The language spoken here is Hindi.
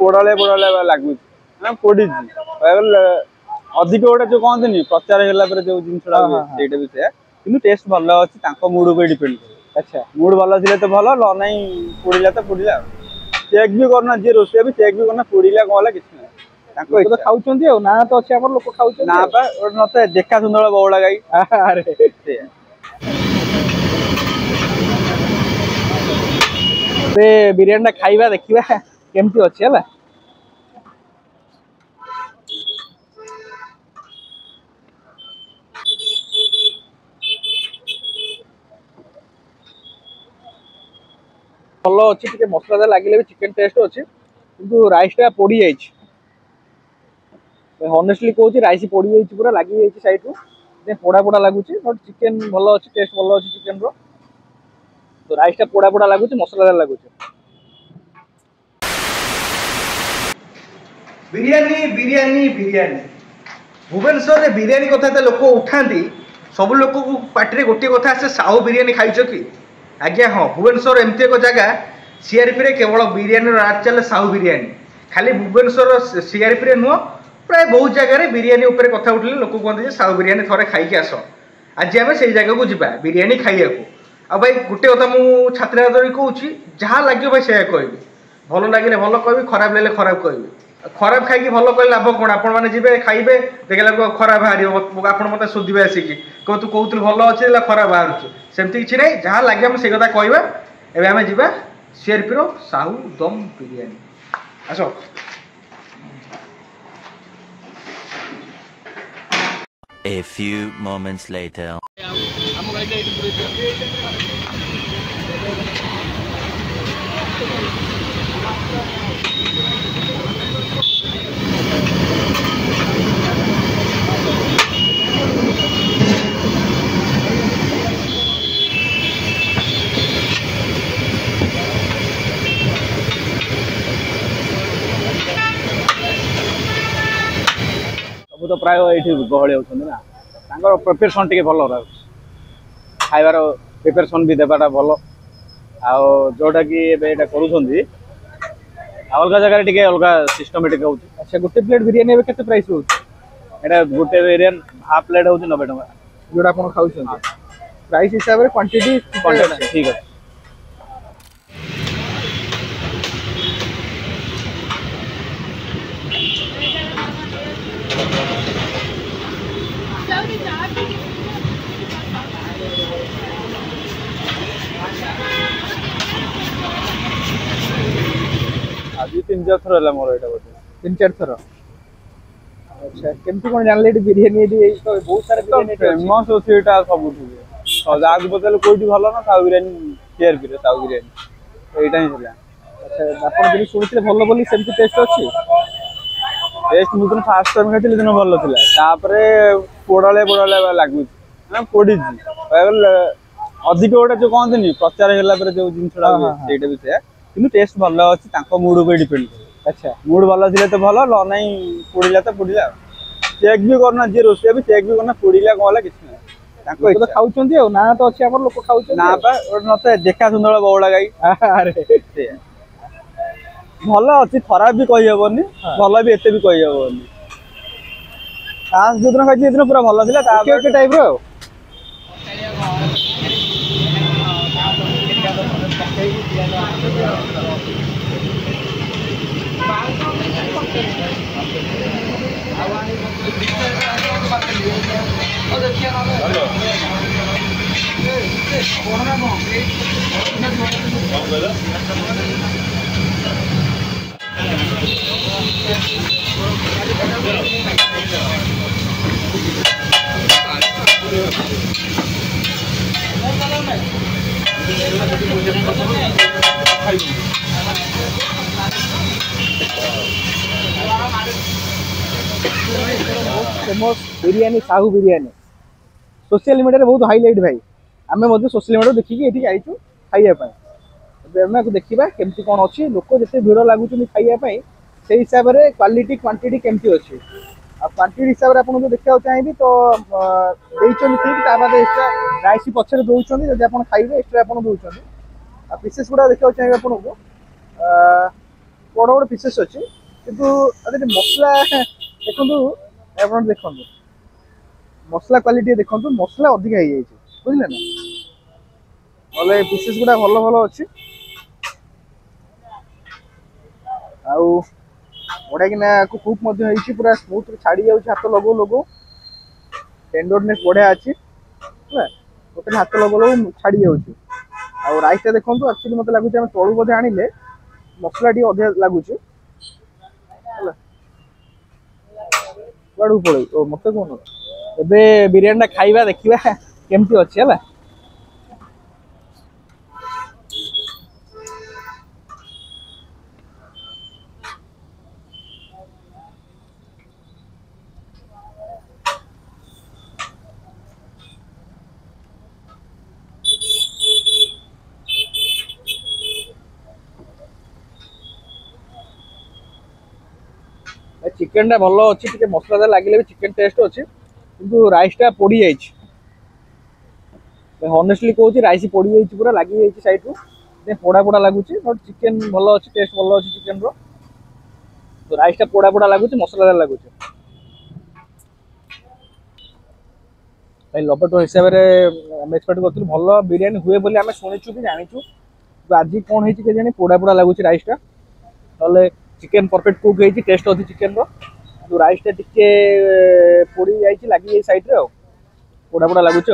पोड़ाले पोड़ाले लगुच ना पोड़ी अधिक गोटे जो कहते प्रचार है जो जिनसा भी से टेस्ट भल अच्छी मूड पर डिपेंड करे। अच्छा मूड भल थी तो भल ल ना पोड़ा तो पोड़ा चेक भी करना जी रोषे भी चेक भी करना पोड़ा कौन है कि खाऊ ना तो अच्छे लोक खाऊ ना नए देखा सुंदर बौड़ा गाई बिरियानी खाइबा देखिबा केमती अच्छी है भल अच्छी मसला लगे भी चिकेन टेस्ट अच्छी किंतु राइस टा पोड़ी जाइए हनेस्टली कहूँ राइस पोड़ी जाइए पूरा लगी साइड रू पोड़ा पोड़ा लगुच बट चिकेन भल अच्छी टेस्ट भल अच्छी चिकेन रो तो राइस टा पोड़ा पोड़ा लगुच मसलादार लगुच बिरियानी बिरियानी बिरियानी भुवनेश्वर में बिरियानी कथा तो लोक उठाती सब लोक पार्टी गोटे कथा आसे साहू बिरियानी खाइछ कि आज्ञा हाँ भुवनेश्वर एमती एक जगह सीआरपी रे केवल बिरियानी राज चले साहू बिरियानी खाली भुवनेश्वर सीआरपी रे नुह प्राय बहुत जगह बिरियानी उपर कथा उठले लोक कहते साहू बिरियानी थोड़े खाई आस आज आम से जगह को जा बिरियानी खाइया आ भाई गोटे कथा मुझे छात्र कहूँ जहाँ लगे भाई से कहबी भल लगे भल कहबी खराब लगे खराब कहबी खराब खाई भल कह लाभ कौन आपण मैंने जी खाइबे देखला खराब बाहर आप मत शोधे आसिकी कह तू कहूल भल अच्छे खराब बाहर सेमती किसी ना जहाँ लगे आम से कथा कहवा एवं आम जा सीआरपी रो साहू दम बिरियानी आस A few moments later. तो प्राय ये गहली होती ना प्रिपेरेसन टे भल रहा खाइबार प्रिपेरेसन भी देवाटा भल जोटा कि करुँच अलग जगह टे अलग सिस्टमेटिक हो। अच्छा गोटे प्लेट बिरियानी के प्राइस रोचे गोटे बिरियानी हाफ प्लेट हूँ 90 टका जोड़ा आप खाऊ प्राइस हिसाब से क्वांटिटी ठीक है। आज 3-4 थर है मोर एटा बोलते 3-4 थर। अच्छा केमती कोन जानले बिरियानी तो बहुत सारा बिरियानी फेमस होसी एटा सब जाग बतले कोठी भलो ना साउ बिरियानी शेयर करे साउ बिरियानी एटा ही होला। अच्छा आपण जे सुनिଥିଲେ भलो बोली सेमती टेस्ट अछि टेस्ट मुतन फास्ट टाइम खाइले दिन भलो थिला तापरे पोड़ाले पोड़ाले लागु ना पोड़ी अधिक गोटे जो कहते प्रचार है जो जिनसा भी से कि टेस्ट भल अच्छी मूड पर डिपेंड करे। अच्छा मूड भल थी तो भल ल ना पोड़ा तो पोड़ा चेक भी करना जी रोषे भी चेक भी करना पोड़ा कौन है कि खाऊ ना तो अच्छे लोक खाऊ ना नए देखा सुंदर बौड़ा गाई भल अच्छी खराब भी कहीहबनी भल भी एत भी कहीहबनी जो दिन खाई पूरा भल था टाइप रो famous biryani Sahu biryani social media बहुत हाईलाइट भाई आम सोशल मीडिया देखिए ये आईचु खाइबा देखा केमती कौन अच्छी लोक जिते भिड़ लगुच खाइबा से हिसाब से क्वालिटी क्वांटिटी केमती अच्छी क्वांटिटी हिसाब से आपको देखा चाहिए तो ठीक बाद एक्सट्रा राइस पचर दौरान जब आप खाइबे एक्सट्रा आप दौरान पीसेस गुड़ा देखा चाहिए आपको बड़ बड़ पिसेस अच्छी कि मसला देखु आप देखु मसला क्वालिटी देखु मसला अधिका हो बुझे ना ना पिसेस गुड़ा भल भल अच्छी आउ बढ़िया कि कुक पूरा स्मूथ छाड़ी जाऊँ हाथ लगो लगो टेंडरनेस बढ़िया अच्छी गोटे हाथ लगो लगो छाड़ी जाऊँ आउ राइस देखो एक्चुअली मत लगुच तलू बोधे आनिले मसला टी अधिक लगुच कड़ू पड़े मत कौन ए बिरियानी खाइबा देखा केमती अच्छी है चिकेन टा भल अच्छी मसला लगे भी चिकेन टेस्ट अच्छी किंतु राइस टा पोड़ी हनेस्टली कहूँ राइस पोड़ी जाइए पूरा लगी साइड रू पोड़ा पोड़ा लगुच बट चिकेन भल अच्छी टेस्ट भल अच्छी चिकेन रो तो राइस टा पोड़ा पोड़ा लगुच मसला लगुच लपेट हिसाब से एक्सपेक्ट करूँ भल बिरियानी हुए बोली आम शुणुचु कि जाचु आज कौन है जानी पोड़ा पोड़ा लगुच राइस टा ना चिकेन परफेक्ट कुक है टेस्ट अच्छी चिकेन रो राइस टा टिके पोड़ी जाइए लगी साइड रे पोड़ा पोड़ा लगुच